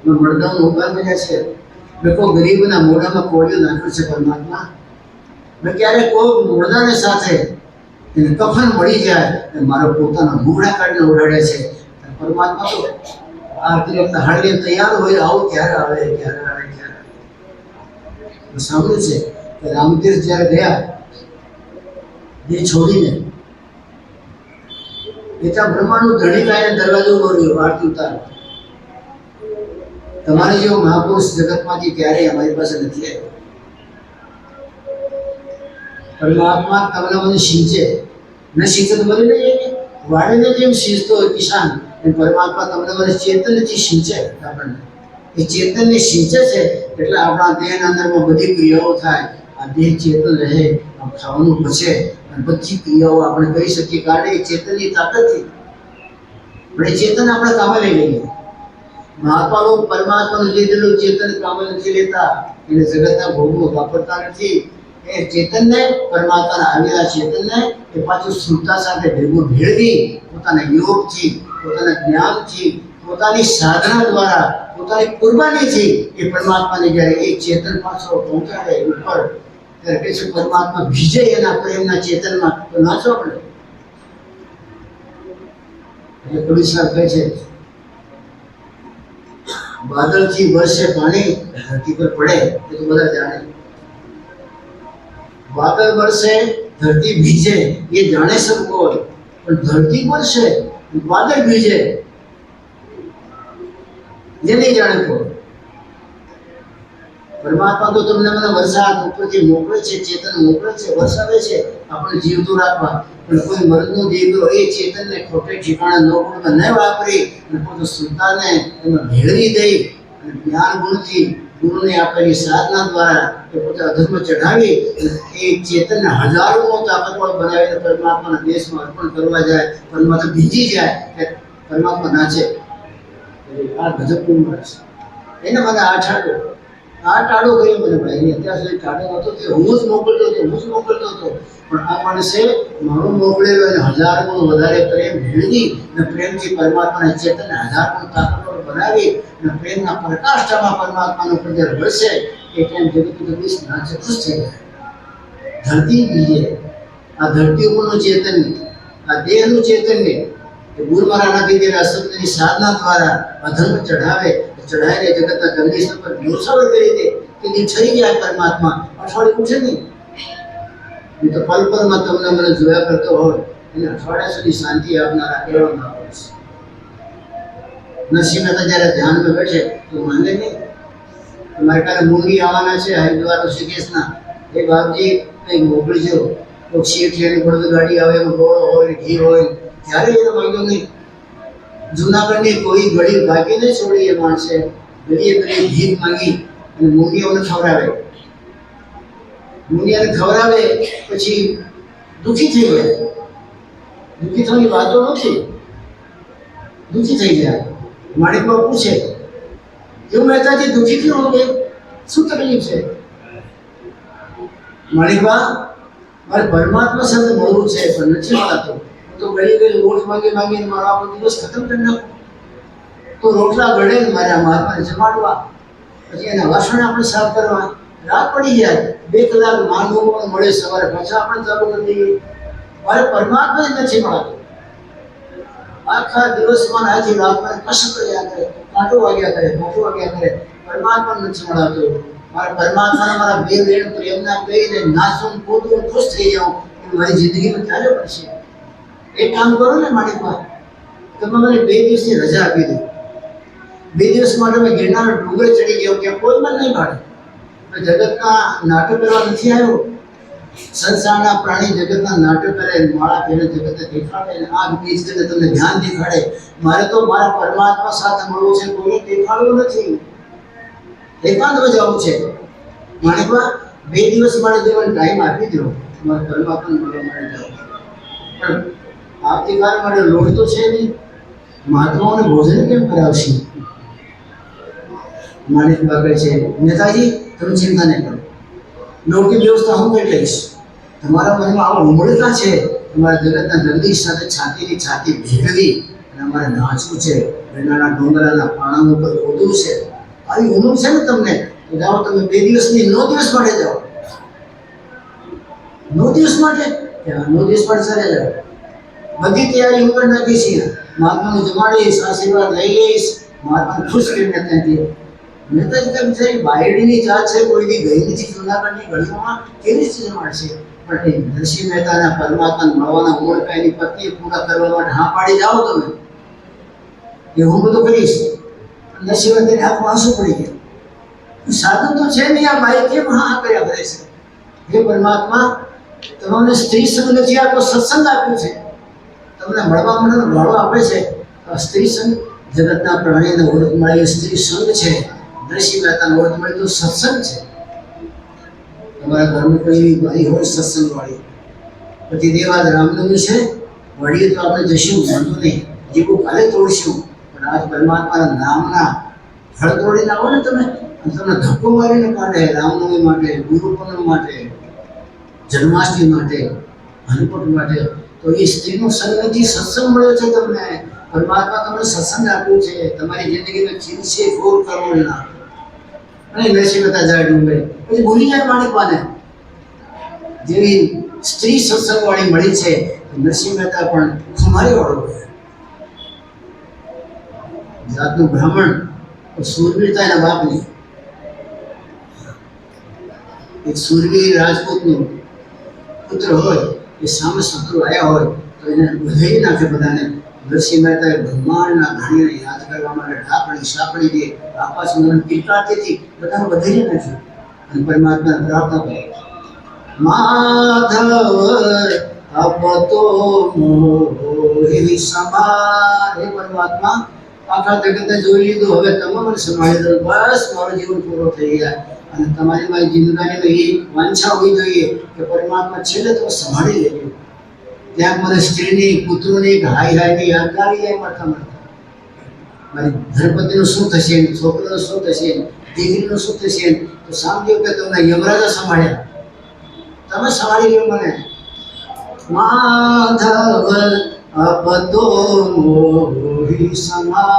મેં મરદાઓને ઉગાર કર્યા છે, મેં કોઈ ગરીબના મોઢામાં કોળીઓ નાખ્યું છે પરમાત્મા. મેં ક્યારેક કોઈ મુર્દાને સાથે એને કફન મળી જાય અને મારો પોતાના મૂળા કાઢીને ઓઢાડ્યા છે. પરમાત્મા તો આરતી વખતે હાડીને તૈયાર હોય, આવું ક્યારે આવે, ક્યારે આવે, ક્યારે આવે. સાંભળ્યું છે કે રામતીર્થ જ્યારે ગયા એ છોડીને એ ત્યાં બ્રહ્માનું ધણીકાઈને દરવાજો બોલ્યો આરતી ઉતારવા. તમારે જેવો મહાપુરુષ જગતમાંથી ક્યારેય અમારી પાસે નથી આવ્યો. પરમાત્મા તમને મને સિંચે, ન સિંચે તો બની નહીં. વાડીને જેમ સિંચતો હોય કિસાન, એ પરમાત્મા તમને મને ચેતનથી સિંચે. આપણને એ ચેતનને સિંચે છે એટલે આપણા દેહના અંદરમાં બધી ક્રિયાઓ થાય. આ દેહ ચેતન રહે, ખાવાનું પચે અને બધી ક્રિયાઓ આપણે કરી શકીએ કારણે એ ચેતનની તાકાતથી. પણ એ ચેતન આપણે કામે લઈ લઈએ. મહાત્મા લોકો પરમાત્માનું લીધેલું ચેતન કામે નથી લેતા, એને જગતના ભોગમાં વાપરતા નથી. એ ચેતનને, પરમાત્માના આવેલા ચેતનને એ પાછું સુરતા સાથે ભેગું ભેળવી પોતાના યોગથી, પોતાના જ્ઞાનથી, પોતાની સાધના દ્વારા, પોતાની કુરબાનીથી એ પરમાત્માને જ્યારે એ ચેતન પાછો પહોંચાડે ઉપર, ત્યારે કે છે પરમાત્મા ભીજે એના પ્રેમના ચેતનમાં, તો નાચો પડે. એટલે કવિ સાહેબ કહે છે બાદલથી વરસે પાણી ધરતી પર પડે, એ તો બધા જાણે. વાદળ વરસે ધરતી ભીજે એ જાણે સબ કોઈ, પણ ધરતી વરસે વાદળ ભીજે એ નહીં જાણે કોઈ. પરમાત્મા તો તમને મને વરસાદ ઉપરથી મોકલે છે, ચેતન મોકલે છે, વરસાવે છે આપણે જીવતું રાખવા. પણ કોઈ મરદનો દીકરો એ ચેતનને ખોટે ઠેકાણે નોકરીમાં ન વાપરી અને પોતે સુલતાને એમાં ભેળવી દઈ અને જ્ઞાન ગુણથી ગુરુને આપેલી સાધના દ્વારા એ પોતે અધર્મ ચઢાવી એ ચેતનને હજારોનો તાકાતવાળો બનાવીને પરમાત્માના દેશમાં અર્પણ કરવા જાય, પરમાત્મા ભીજી જાય કે પરમાત્મા નાચે. આ ગજબનું માણસ એને મને આ ટાળો કર્યો મને ભાઈને. અત્યાર સુધી ટાળો નહોતો કે હું જ મોકલતો હતો. પણ આ માણસે મારો મોકલેલો અને હજાર ગુણ વધારે પ્રેમ ભેળવી અને પ્રેમથી પરમાત્માના ચેતનને હજાર ગુણ તાકાતવાળો બનાવી અને પ્રેમના પ્રકાશમાં પરમાત્માનો પ્રજર વળશે. એ ટાઈમ જગત નાચે ખુશ થઈ જાય. ધરતી બીજે આ ધરતી ઉપરનું ચેતન, આ દેહનું ચેતનને એ ગુરુ મહારાજના દીધેલા શબ્દની સાધના દ્વારા અધર્મ ચઢાવીને જગતના જગદીશ પર ન્યોછાવર કરી દે કે દી થઈ ગયા પરમાત્મા. અઠવાડિયું ઉઠે નહીં. એ તો પલ પલમાં તમને મને જોયા કરતો હોય એને અઠવાડિયા સુધી શાંતિ આપનારા એવા મહાપુરુષ. નરસિંહ મહેતા જ્યારે ધ્યાનમાં બેઠે તો માને નહીં તમારે કાલે મૂંગી આવવાના છે હરિદ્વાર ઋષિકેશના, એ બાપજી કંઈક મોકલજો. તો શેઠ એની બળદ ગાડી આવે, એમાં ગોળો હોય, ઘી હોય, ત્યારે એને માંગ્યો નહીં. જુનાગઢની કોઈ ઘડી બાકી નહીં છોડી એ માણસે ઘડીએ ભીખ માંગી અને મૂંગીઓને ખવડાવે. મૂંગીઓને ખવડાવે પછી દુઃખી થઈ ગયા. દુઃખી થવાની વાતો નથી, દુઃખી થઈ ગયા. માણેકબા પૂછે એવું મહેતાજી દુઃખી કેવું કે શું તકલીફ છે? માણેકબા મારે પરમાત્મા સાથે મળવું છે પણ નથી મળાતું. તો ગળી રોટ માંગીને મારો આખો દિવસ ખતમ કરી નાખો. તો રોટલા ગળે ને મારે આ મહાત્માને જમાડવા, પછી એના વાસણ આપણે સાફ કરવા, રાત પડી જાય, 2 કલાક માનવું મળે, સવારે પાછા આપણે ચાલુ કરી દઈએ. મારે પરમાત્મા જ નથી મળાતું. આખા દિવસમાં આખી રાતમાં કશું કર્યા કરે, કાંટો વાગ્યા કરે, પરમાત્મા નથી મળાતું. મારે પરમાત્માના મારા બે વેણ પ્રેમના કહીને નાચું કૂદું ખુશ થઈ જાઉં એ મારી જિંદગીમાં ક્યારે પડશે? એક કામ કરો ને માણેકમાં, તમે મને 2 દિવસની રજા આપી દો. 2 દિવસ માટે મેં ગિરનાર ડુંગર ચડી ગયો કે કોઈ મને નહીં પાડે. જગતના નાટક કરવા નથી આવ્યો. સંસારના પ્રાણી જગતના નાટક કરે, માળા ફેરે જગતને દેખાડે, આગ બીજ કરીને તમને ધ્યાન દેખાડે. મારે તો મારા પરમાત્મા સાથે મળવું છે, કોઈને દેખાડવું નથી. એકાંતમાં જવું છે. માણેકમાં 2 દિવસ માટે જીવન ટાઈમ આપી દો, મારા પરમાત્માને મળવા માટે જાઓ. પણ આવતીકાલ માટે લોડ તો છે નહીં. મહાત્માઓને ભોજન કેમ કરાવશે? માણેકમાં કહે છે, નેતાજી તમે ચિંતા નહીં કરો, લોકની વ્યવસ્થા હું કરી લઈશ. તમારા મનમાં આવા ઉમળકા છે, તમારા જગતના જગદીશ સાથે છાતીની છાતી ભેગવી અને અમારે નાચવું છે, ગિરનારના ડુંગરાના પાણા ઉપર કૂદવું છે. આવી ઉમંગ છે ને તમને, તો જાઓ તમે 2 દિવસની 9 દિવસ માટે જાઓ. 9 દિવસ માટે? 9 દિવસ માટે ચાલે જાઓ. બધી તૈયારી હું કરી નાખી છે. મહાત્માનું જમાડીશ, આશીર્વાદ લઈ લઈશ, મહાત્માને ખુશ કરીને ત્યાંથી. નેતાજી તેમ છે, બાયડીની જાત છે, કોઈ દી ગઈ નથી જૂનાગઢની ગળીઓમાં, કેવી રીતે જમાડશે? પણ નરસિંહ મહેતાના પરમાત્માને મળવાના મોડકાઈની પત્ની પૂરા કરવા માટે હા પાડી જાઓ તમે, એ હું બધું કરીશ. નરસિંહ મહેતાની આંખમાં આંસુ પડી ગયા. સાધન તો છે નહીં, આ બાઈ કેમ હા કર્યા કરે છે? હે પરમાત્મા, તમને સ્ત્રી સંગ નથી આપતો, સત્સંગ આપ્યું છે. તમને મળવા માટેનો ગાળો આપે છે. સ્ત્રી સંગ જગતના પ્રાણીને ઓળખ મળી સ્ત્રી સંગ છે. નરસિંહ મહેતાને ઓળખ મળી તો સત્સંગ છે. તમારા ઘરમાં કોઈ એવી બાઈ હોય સત્સંગવાળી, પછી દેવાદ રામનવમી છે, વડીએ તો આપણે જશું, વાંધો નહીં, જીવું કાલે તોડશું, પણ આજ પરમાત્માના નામના ફળ તોડીને આવો ને તમે, અને તમને ધક્કો મારીને કાઢે રામનવમી માટે, ગુરુ પૂનમ માટે, જન્માષ્ટમી માટે, હનુમત માટે, તો એ સ્ત્રીનો સંગ નથી, સત્સંગ મળ્યો છે તમને. પરમાત્મા તમને સત્સંગ આપ્યું છે. તમારી જિંદગીમાં ચીનશે ગોર કરોડના અને નરસિંહ મહેતા જાય ડુંગરે, પછી ભૂલી જાય માણેકવાને. જેવી સ્ત્રી સત્સંગવાળી મળી છે, નરસિંહ મહેતા પણ ખુમારી વાળો જાતનું બ્રાહ્મણ, શૂરવીરતા એના બાપની. એક શૂરવીર રાજપૂતનું પુત્ર હોય, એ સામે શત્રુ આવ્યા હોય તો એને વધારી નાખે બધાને. નરસિંહ મહેતાએ બ્રહ્માંડના ધણીને યાદ કરવા માટે ઢાકણી સાંકળી દે, આકાશમાં કિરકારતીથી બધાને વધારી નાખ્યું અને પરમાત્માને પ્રાર્થના કરી, માધવ અબ તો મોહિ સમા. હે પરમાત્મા, આખા જગતને જોઈ લીધું, હવે તમે મને સંભાળી દો, બસ મારો જીવન પૂરો થઈ ગયા. અને તમારી મારી જિંદગાનીમાં એ વાંછા હોવી જોઈએ કે પરમાત્મા છેલ્લે તમે સંભાળી લેજો. ત્યાં મને સ્ત્રીની, પુત્રોની, હાઈ હાઈની યાદ આવી જાય મળતા મળતા. મારી ધર્મપતિનું શું થશે, છોકરાનું શું થશે, દીકરીનું શું થશે, તો સાંભળ્યું કે તમને યમરાજા સંભાળ્યા, તમે સંભાળી લ્યો મને. માધવ અબ તો મોહિ સમા,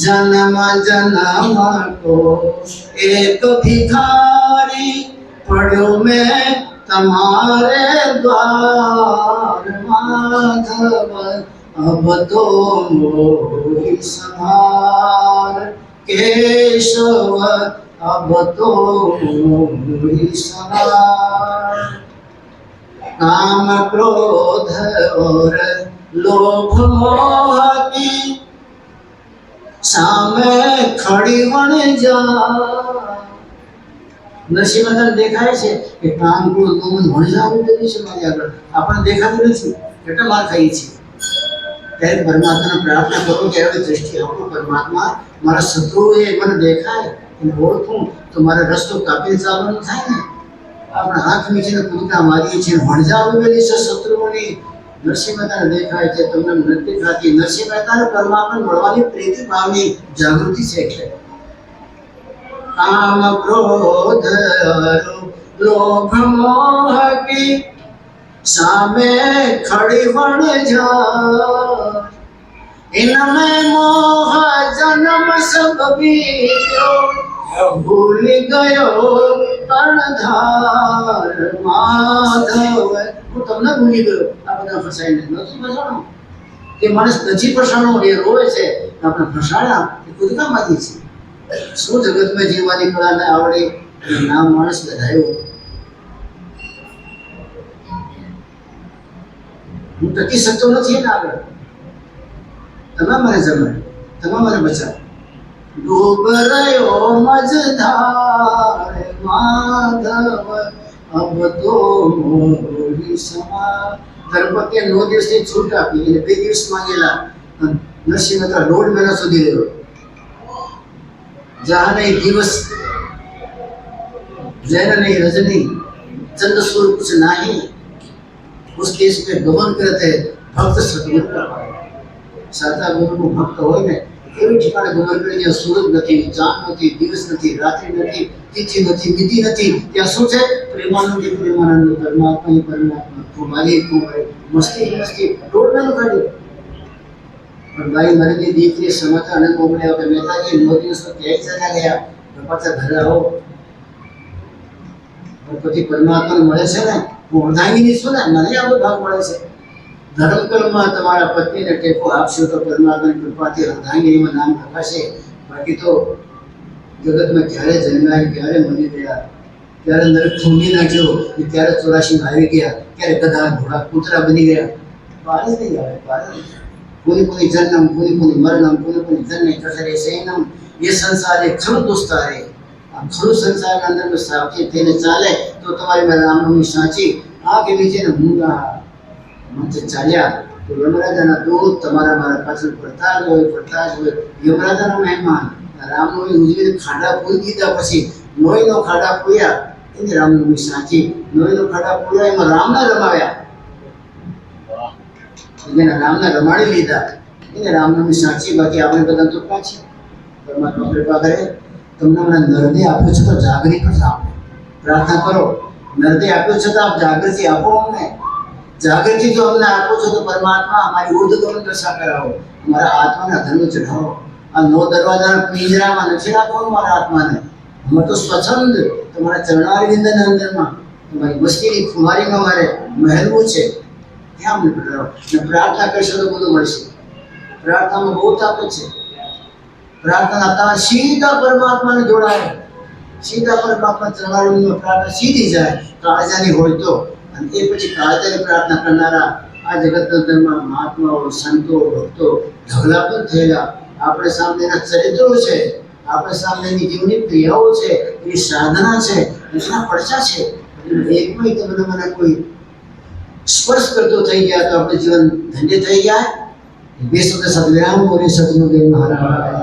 જન્મ જન્મ को एक भिखारी पड़ो मैं तुम्हारे द्वार, माधव अब तो मोहि संभार, केशव अब तो मोहि संभार. काम क्रोध और लोभ मोह की સામે ખડી વણે જા. નરસિંહ મહેતાને દેખાય છે કે કામ ક્રોધ લોભ વણઝાર આવી ગયું છે મારી આગળ, આપણને દેખાતું નથી, કેટલા માર ખાઈએ છીએ. ત્યારે પરમાત્માને પ્રાર્થના કરો કે હવે દ્રષ્ટિ આપો પરમાત્મા, મારા શત્રુએ મને દેખાય, એને ઓળખું તો મારે રસ્તો કાપીને ચાલવાનું થાય ને. આપણે હાથ નીચેને કૂદકા મારીએ છીએ, વણઝાર આવી ગયેલી છે શત્રુઓની. નરસિંહ મહેતાને દેખાય છે, તમને નથી ખાતી. નરસિંહ મહેતાને પરમાત્માને મળવાની પ્રીતિ ભાવની જાગૃતિ છે. એટલે કામ ક્રોધ લોભ મોહ કી સામે ખડી વણઝાર, इनमें मोह जन्म सब बीत्यो, भूल गयो कर्णधार. माधव હું તમને ભૂલી ગયો, આ બધા ફસાઈને નથી ફસાણો. એ માણસ નથી ફસાણો, એ રોવે છે, આપણે ફસાણા એ કુદકા મારી છે. શું જગતમાં જીવવાની કળાને આવડે, નામ માણસ લગાયો. હું ટકી શકતો નથી ને આગળ. તમે મને જમાડો, તમે મને બચાવો. ડૂબ રહ્યો મજધાર માધવ અબ તો મોરી સમા. ધર્મપત્નીએ 9 દિવસની છૂટ આપી અને 2 દિવસ માંગેલા. નરસિંહ મહેતા 1.5 મહિના સુધી રહ્યો. जहाँ नहीं दिवस जैन नहीं रजनी चंद्र सूर्य कुछ नहीं, उस देश में गमन करते भक्त सतगुरु का साता गुरु નું ભક્ત હોય ને એવી ઠેકાણે ગમન કરે જ્યાં સૂરજ નથી, ચાંદ નથી, દિવસ નથી, રાત્રિ નથી, તિથિ નથી, વિધિ નથી. ત્યાં શું છે? પ્રેમાનંદ પરમાત્મા પરમાત્મા કુમારી કુમારી મસ્તી મસ્તી ટોટલ કાઢી. પણ ભાઈ મારી દીકરી સમાચાર અને મોકલ્યા કે મહેતાજી 9 દિવસ તો ક્યાંય ચાલ્યા ગયા, પાછા ઘરે આવો. પછી પરમાત્માને મળે છે ને, હું અર્ધાંગીની છું ને, મને આ ભાગ મળે છે. ધર્મ કર્મમાં તમારા પત્નીને ટેકો આપશો તો પરમાત્માની કૃપાથી અર્ધાંગીનીમાં નામ લખાશે. બાકી તો જગતમાં ક્યારે જન્મ્યા, ક્યારે મરી ગયા, ક્યારે નરક ઠૂંડી નાખ્યો, ક્યારે 84 આવી ગયા, ક્યારે ગધા ઘોડા કૂતરા બની ગયા, પાર જ નહીં આવે. પાર જ નહીં. पुनि पुनि जन्म पुनि पुनि मरणम पुनि पुनि जन्म कसरे सैनम. ये संसार एक खड़ू दोस्तार है. આ ખડું સંસાર અંદર में સાવચેત થઈને ચાલે તો તમારી માં રામની સાચી આંખ નીચે ને મૂંગા મત ચાલ્યા તો યમરાજાના દૂત તમારા મારા પાછળ પડતા જ હોય. યમરાજાના મહેમાન રામનવમી ઉજવી ખાડા પૂરી દીધા પછી નોઈનો ખાડા પૂર્યા એની રામનવમી સાચી. નોઈનો ખાડા પૂર્યા એમાં રામના રમાવ્યા, એને રામના રમાડી લીધા, એને રામનવમી સાચી. બાકી આપણે બધા તો પાછી પરમાત્મા કૃપા કરે. તમને મને નરદે આપ્યો છે તો જાગૃતિ પર આપણે પ્રાર્થના કરો. નરદે આપ્યો છે તો આપ જાગૃતિ આપો અમને. જાગૃતિ જો અમને આપો છો તો પરમાત્મા અમારી ઉર્ધ્વગમન દશા કરાવો, અમારા આત્માના ધર્મ ચઢાવો. આ 9 દરવાજાના પિંજરામાં નથી રાખવાનું મારા આત્માને. અમે તો સ્વચ્છંદ તમારા ચરણારવિંદના અંદરમાં તમારી મસ્તીની ખુમારીમાં મારે મહેલવું છે. ત્યાં અમને પધરાવો ને પ્રાર્થના કરશો તો બધું મળશે. પ્રાર્થનામાં બહુ તાકાત છે. પ્રાર્થના હતા સીધા પરમાત્માને જોડાય, સીધા પરમાત્મા ચરણારવિંદમાં પ્રાર્થના સીધી જાય કાળજાની હોય તો. અને એ પછી કાળજાની પ્રાર્થના કરનારા આ જગતના અંદરમાં મહાત્માઓ, સંતો, ભક્તો ઢગલા પણ થયેલા. આપણે સામે એના ચરિત્રો છે, આપણે સામે એની જીવની ક્રિયાઓ છે, એની સાધના છે, એના પડછા છે. એકમાં તમને મને કોઈ સ્પર્શ કરતો થઈ ગયા તો આપણે જીવન ધન્ય થઈ ગયા. 2 શબ્દ સદવિરામ બોલે સદગુરુદેવ મહારાજ.